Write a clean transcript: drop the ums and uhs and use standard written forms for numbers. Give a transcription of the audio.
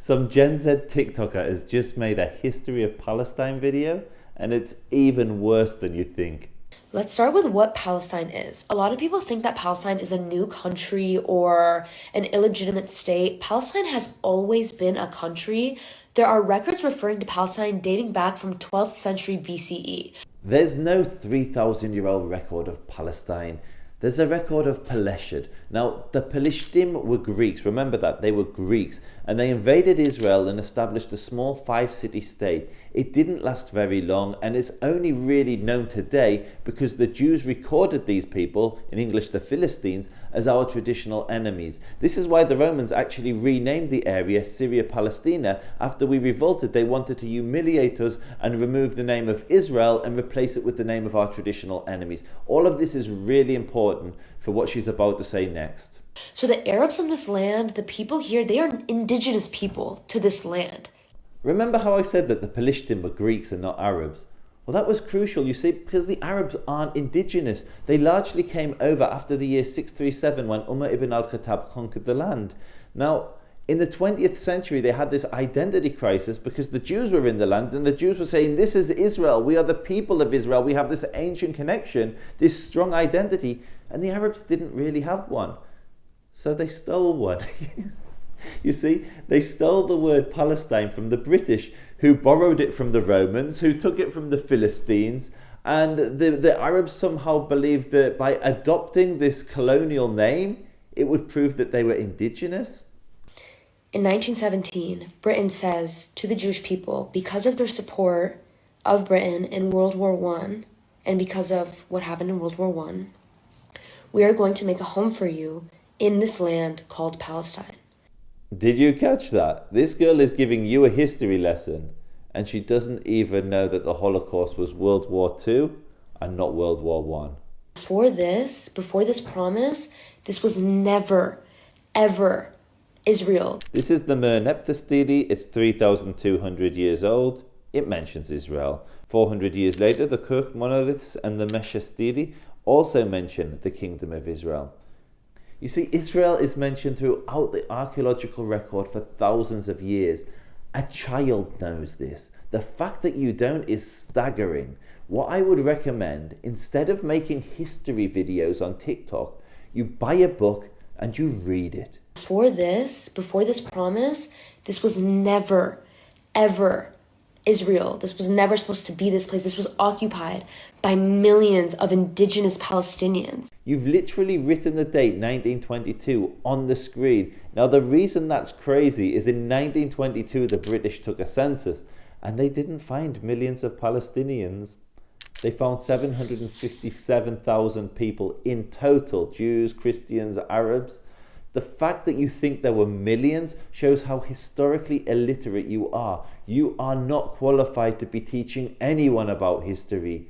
Some Gen Z TikToker has just made a history of Palestine video, and it's even worse than you think. Let's start with what Palestine is. A lot of people think that Palestine is a new country or an illegitimate state. Palestine has always been a country. There are records referring to Palestine dating back from 12th century BCE. There's no 3,000-year-old record of Palestine. There's a record of Palestine. Now, the Palestine were Greeks. Remember that. They were Greeks. And they invaded Israel and established a small 5-city state. It didn't last very long, and it's only really known today because the Jews recorded these people, in English the Philistines, as our traditional enemies. This is why the Romans actually renamed the area Syria Palestina. After we revolted, they wanted to humiliate us and remove the name of Israel and replace it with the name of our traditional enemies. All of this is really important for what she's about to say next. So the Arabs in this land, the people here, they are indigenous people to this land. Remember how I said that the Palestine were Greeks and not Arabs? Well, that was crucial, you see, because the Arabs aren't indigenous. They largely came over after the year 637 when Umar ibn al-Khattab conquered the land. Now, in the 20th century, they had this identity crisis because the Jews were in the land and the Jews were saying, this is Israel, we are the people of Israel, we have this ancient connection, this strong identity, and the Arabs didn't really have one. So they stole one. You see, they stole the word Palestine from the British, who borrowed it from the Romans, who took it from the Philistines, and the Arabs somehow believed that by adopting this colonial name, it would prove that they were indigenous. In 1917, Britain says to the Jewish people, because of their support of Britain in World War I, and because of what happened in World War I, we are going to make a home for you in this land called Palestine. Did you catch that? This girl is giving you a history lesson, and she doesn't even know that the Holocaust was World War II and not World War I. Before this promise, this was never, ever Israel. This is the Merneptah Stele. It's 3,200 years old. It mentions Israel. 400 years later, the Kirk monoliths and the Mesha Stele also mention the Kingdom of Israel. You see, Israel is mentioned throughout the archaeological record for thousands of years. A child knows this. The fact that you don't is staggering. What I would recommend, instead of making history videos on TikTok, you buy a book and you read it. Before this promise, this was never, ever Israel. This was never supposed to be this place. This was occupied by millions of indigenous Palestinians. You've literally written the date 1922 on the screen. Now the reason that's crazy is in 1922 the British took a census and they didn't find millions of Palestinians. They found 757,000 people in total, Jews, Christians, Arabs. The fact that you think there were millions shows how historically illiterate you are. You are not qualified to be teaching anyone about history.